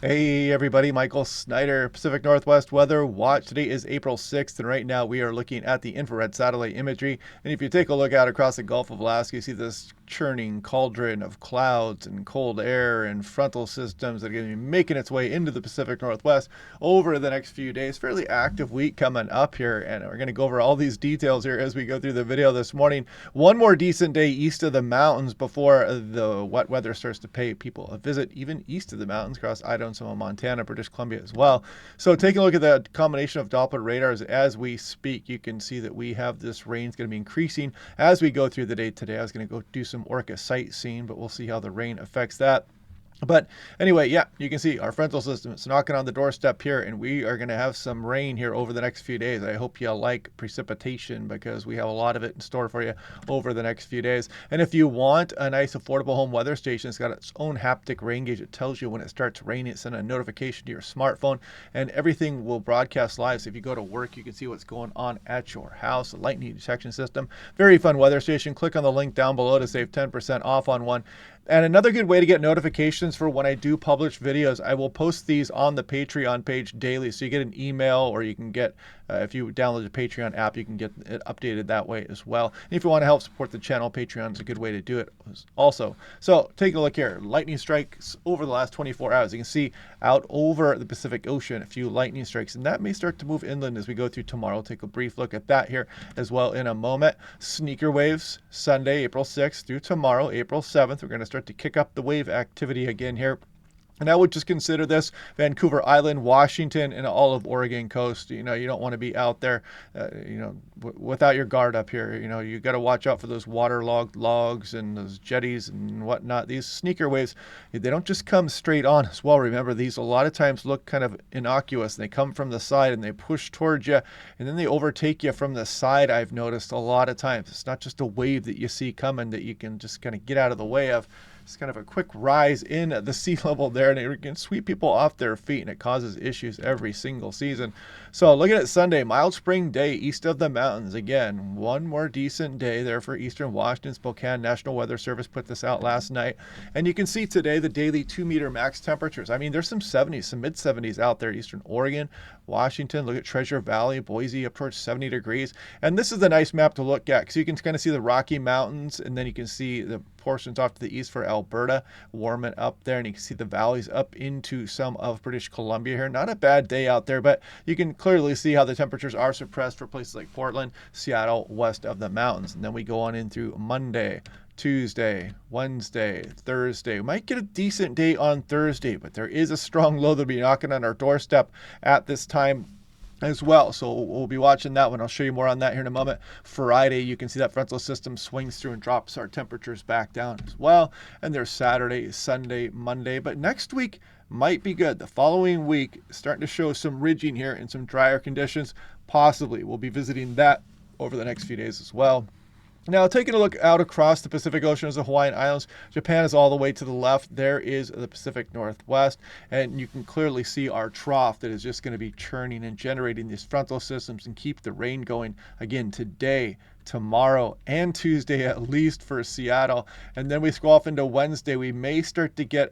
Hey everybody, Michael Snyder, Pacific Northwest Weather Watch. Today is April 6th, and right now we are looking at the infrared satellite imagery. And if you take a look out across the Gulf of Alaska, you see this churning cauldron of clouds and cold air and frontal systems that are going to be making its way into the Pacific Northwest over the next few days. Fairly active week coming up here, and we're going to go over all these details here as we go through the video this morning. One more decent day east of the mountains before the wet weather starts to pay people a visit, even east of the mountains across Idaho and some of Montana, British Columbia as well. So taking a look at the combination of Doppler radars as we speak, you can see that we have this rain is going to be increasing as we go through the day today. I was going to go do some Orca sightseeing, but we'll see how the rain affects that. But anyway, yeah, you can see our frontal system is knocking on the doorstep here, and we are going to have some rain here over the next few days. I hope you like precipitation because we have a lot of it in store for you over the next few days. And if you want a nice affordable home weather station, it's got its own haptic rain gauge. It tells you when it starts raining. It sends a notification to your smartphone, and everything will broadcast live. So if you go to work, you can see what's going on at your house. A lightning detection system. Very fun weather station. Click on the link down below to save 10% off on one. And another good way to get notifications for when I do publish videos, I will post these on the Patreon page daily. So you get an email, or you can get, if you download the Patreon app, you can get it updated that way as well. And if you want to help support the channel, Patreon is a good way to do it also. So take a look here. Lightning strikes over the last 24 hours. You can see out over the Pacific Ocean, a few lightning strikes, and that may start to move inland as we go through tomorrow. We'll take a brief look at that here as well in a moment. Sneaker waves, Sunday, April 6th through tomorrow, April 7th. We're going to start to kick up the wave activity again here. And I would just consider this Vancouver Island, Washington, and all of Oregon coast. You know, you don't want to be out there, without your guard up here. You know, you got to watch out for those waterlogged logs and those jetties and whatnot. These sneaker waves, they don't just come straight on as well. Remember, these a lot of times look kind of innocuous. They come from the side and they push towards you, and then they overtake you from the side. I've noticed a lot of times. It's not just a wave that you see coming that you can just kind of get out of the way of. It's kind of a quick rise in the sea level there, and it can sweep people off their feet, and it causes issues every single season. So looking at Sunday, mild spring day east of the mountains. Again, one more decent day there for eastern Washington. Spokane National Weather Service put this out last night. And you can see today the daily 2-meter max temperatures. I mean, there's some 70s, some mid-70s out there, eastern Oregon, Washington. Look at Treasure Valley, Boise, up towards 70 degrees. And this is a nice map to look at because you can kind of see the Rocky Mountains, and then you can see the portions off to the east for Alberta, warming up there, and you can see the valleys up into some of British Columbia here. Not a bad day out there, but you can clearly see how the temperatures are suppressed for places like Portland, Seattle, west of the mountains. And then we go on in through Monday, Tuesday, Wednesday, Thursday. We might get a decent day on Thursday, but there is a strong low that'll be knocking on our doorstep at this time as well. So we'll be watching that one. I'll show you more on that here in a moment. Friday, you can see that frontal system swings through and drops our temperatures back down as well. And there's Saturday, Sunday, Monday. But next week might be good. The following week, starting to show some ridging here and some drier conditions. Possibly we'll be visiting that over the next few days as well. Now, taking a look out across the Pacific Ocean as the Hawaiian Islands, Japan is all the way to the left. There is the Pacific Northwest, and you can clearly see our trough that is just going to be churning and generating these frontal systems and keep the rain going again today, tomorrow, and Tuesday at least for Seattle. And then we go off into Wednesday. We may start to get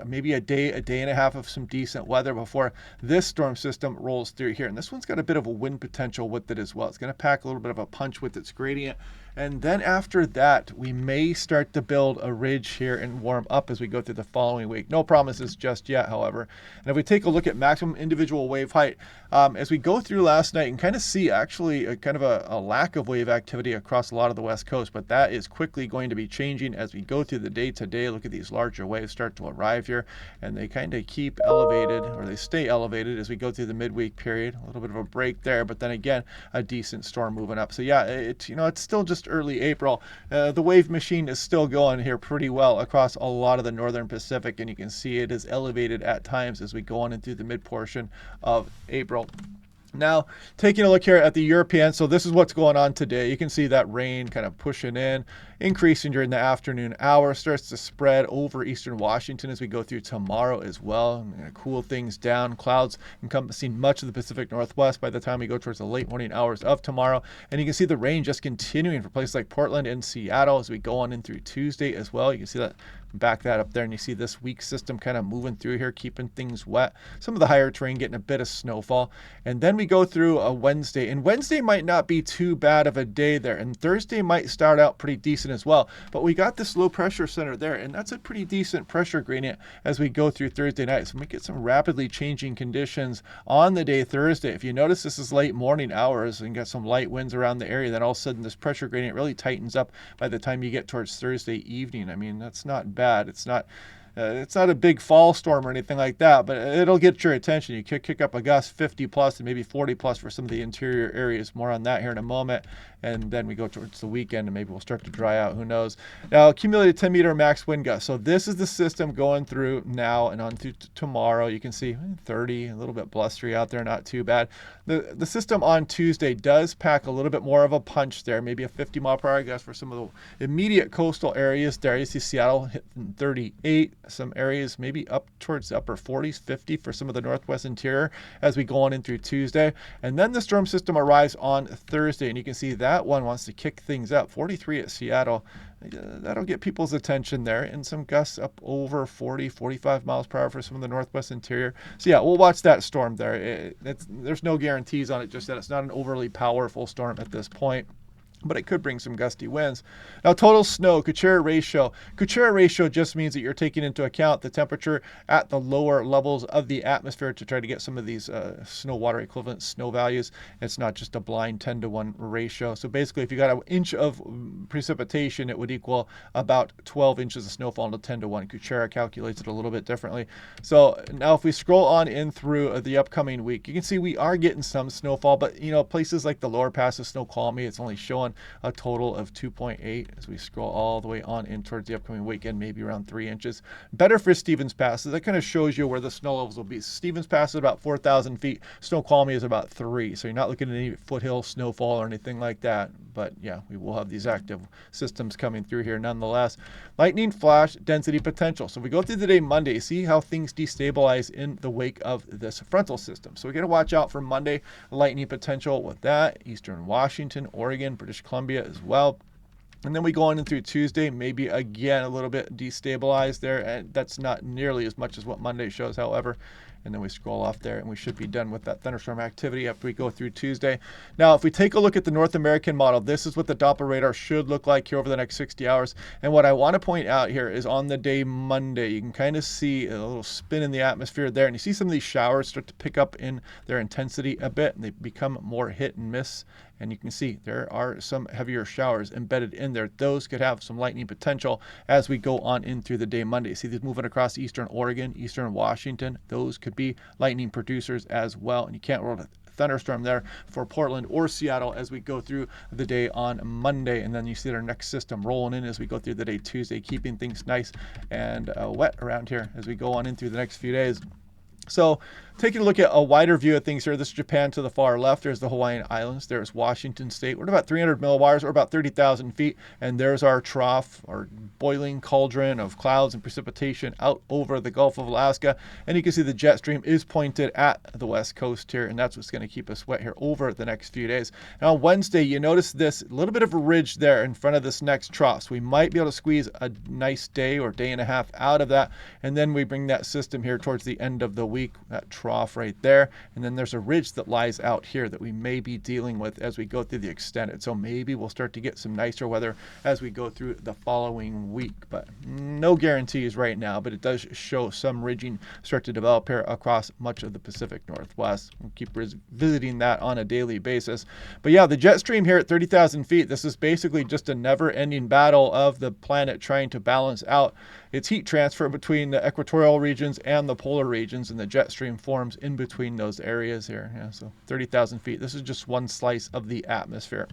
maybe a day and a half of some decent weather before this storm system rolls through here. And this one's got a bit of a wind potential with it as well. It's going to pack a little bit of a punch with its gradient. And then after that, we may start to build a ridge here and warm up as we go through the following week. No promises just yet, however. And if we take a look at maximum individual wave height, as we go through last night, you can kind of see actually a kind of a lack of wave activity across a lot of the West Coast, but that is quickly going to be changing as we go through the day to day. Look at these larger waves start to arrive here, and they kind of keep elevated, or they stay elevated as we go through the midweek period. A little bit of a break there, but then again, a decent storm moving up. So yeah, it's still just early April. The wave machine is still going here pretty well across a lot of the northern Pacific, and you can see it is elevated at times as we go on into the mid portion of April. Now, taking a look here at the European, so this is what's going on today. You can see that rain kind of pushing in, increasing during the afternoon hour, starts to spread over eastern Washington as we go through tomorrow as well. I'm going to cool things down. Clouds encompassing much of the Pacific Northwest by the time we go towards the late morning hours of tomorrow. And you can see the rain just continuing for places like Portland and Seattle as we go on in through Tuesday as well. You can see that Back that up there, and you see this weak system kind of moving through here, keeping things wet. Some of the higher terrain getting a bit of snowfall. And then we go through a Wednesday, and Wednesday might not be too bad of a day there, and Thursday might start out pretty decent as well. But we got this low pressure center there, and that's a pretty decent pressure gradient as we go through Thursday night. So we get some rapidly changing conditions on the day Thursday. If you notice, this is late morning hours and got some light winds around the area, then all of a sudden this pressure gradient really tightens up by the time you get towards Thursday evening. I mean, that's not bad. It's not a big fall storm or anything like that, but it'll get your attention. You could kick up a gust 50 plus and maybe 40 plus for some of the interior areas. More on that here in a moment. And then we go towards the weekend and maybe we'll start to dry out. Who knows? Now, accumulated 10 meter max wind gust. So this is the system going through now and on through tomorrow. You can see 30, a little bit blustery out there, not too bad. The system on Tuesday does pack a little bit more of a punch there, maybe a 50 mile per hour gust for some of the immediate coastal areas there. You see Seattle hitting 38, some areas maybe up towards the upper 40s, 50 for some of the northwest interior as we go on in through Tuesday. And then the storm system arrives on Thursday, and you can see that one wants to kick things up. 43 at Seattle. That'll get people's attention there, and some gusts up over 40, 45 miles per hour for some of the northwest interior. So yeah, we'll watch that storm there. There's no guarantees on it, just that it's not an overly powerful storm at this point, but it could bring some gusty winds. Now, total snow, Kuchera ratio. Kuchera ratio just means that you're taking into account the temperature at the lower levels of the atmosphere to try to get some of these snow water equivalent snow values. It's not just a blind 10-to-1 ratio. So basically, if you got an inch of precipitation, it would equal about 12 inches of snowfall into 10-to-1. Kuchera calculates it a little bit differently. So now if we scroll on in through the upcoming week, you can see we are getting some snowfall, but places like the lower passes, Snoqualmie, it's only showing a total of 2.8 as we scroll all the way on in towards the upcoming weekend, maybe around 3 inches. Better for Stevens Pass. That kind of shows you where the snow levels will be. Stevens Pass is about 4,000 feet. Snoqualmie is about 3. So you're not looking at any foothill snowfall or anything like that. But yeah, we will have these active systems coming through here nonetheless. Lightning flash density potential. So we go through the day Monday, see how things destabilize in the wake of this frontal system. So we got to watch out for Monday lightning potential with that. Eastern Washington, Oregon, British Columbia as well. And then we go on in through Tuesday, maybe again a little bit destabilized there. And that's not nearly as much as what Monday shows, however. And then we scroll off there and we should be done with that thunderstorm activity after we go through Tuesday. Now, if we take a look at the North American model, this is what the Doppler radar should look like here over the next 60 hours. And what I want to point out here is on the day Monday, you can kind of see a little spin in the atmosphere there. And you see some of these showers start to pick up in their intensity a bit, and they become more hit and miss. And you can see there are some heavier showers embedded in there. Those could have some lightning potential as we go on in through the day Monday. See these moving across eastern Oregon, eastern Washington. Those could be lightning producers as well. And you can't roll a thunderstorm there for Portland or Seattle as we go through the day on Monday. And then you see our next system rolling in as we go through the day Tuesday, keeping things nice and wet around here as we go on in through the next few days. So taking a look at a wider view of things here, this is Japan to the far left. There's the Hawaiian Islands. There's Washington State. We're at about 300 milliwires or about 30,000 feet. And there's our trough, our boiling cauldron of clouds and precipitation out over the Gulf of Alaska. And you can see the jet stream is pointed at the west coast here. And that's what's going to keep us wet here over the next few days. Now on Wednesday, you notice this little bit of a ridge there in front of this next trough. So we might be able to squeeze a nice day or day and a half out of that. And then we bring that system here towards the end of the week, that trough right there. And then there's a ridge that lies out here that we may be dealing with as we go through the extended. So maybe we'll start to get some nicer weather as we go through the following week, but no guarantees right now. But it does show some ridging start to develop here across much of the Pacific Northwest. We'll keep visiting that on a daily basis. But yeah, the jet stream here at 30,000 feet, this is basically just a never-ending battle of the planet trying to balance out its heat transfer between the equatorial regions and the polar regions, and the jet stream forms in between those areas here. Yeah, so 30,000 feet. This is just one slice of the atmosphere.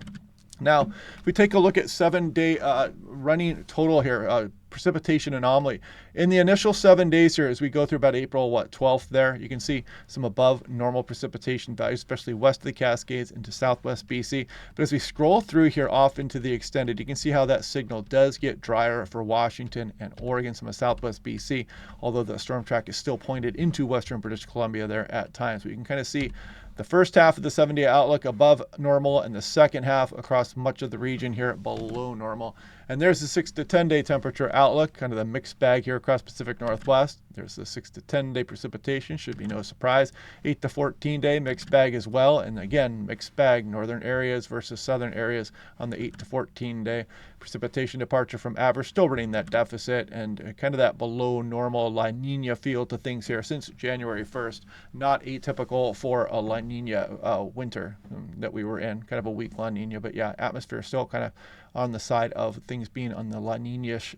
Now, if we take a look at 7-day running total here, precipitation anomaly. In the initial 7 days here, as we go through about April 12th there, you can see some above normal precipitation values, especially west of the Cascades into southwest BC. But as we scroll through here off into the extended, you can see how that signal does get drier for Washington and Oregon, some of southwest BC, although the storm track is still pointed into western British Columbia there at times. But you can kind of see the first half of the 7-day outlook above normal and the second half across much of the region here below normal. And there's the 6 to 10 day temperature outlook, kind of the mixed bag here across Pacific Northwest. There's the 6 to 10 day precipitation, should be no surprise. 8 to 14 day mixed bag as well. And again, mixed bag, northern areas versus southern areas on the 8 to 14 day. Precipitation departure from average, still running that deficit and kind of that below normal La Nina feel to things here since January 1st. Not atypical for a La Nina winter that we were in, kind of a weak La Nina. But yeah, atmosphere still kind of on the side of things being on the La Nina-ish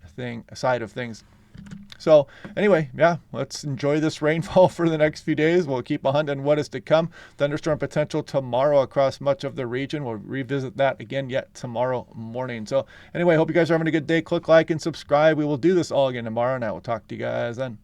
side of things. So anyway, yeah, let's enjoy this rainfall for the next few days. We'll keep a hunt on what is to come. Thunderstorm potential tomorrow across much of the region. We'll revisit that again yet tomorrow morning. So anyway, hope you guys are having a good day. Click like and subscribe. We will do this all again tomorrow, and I will talk to you guys then.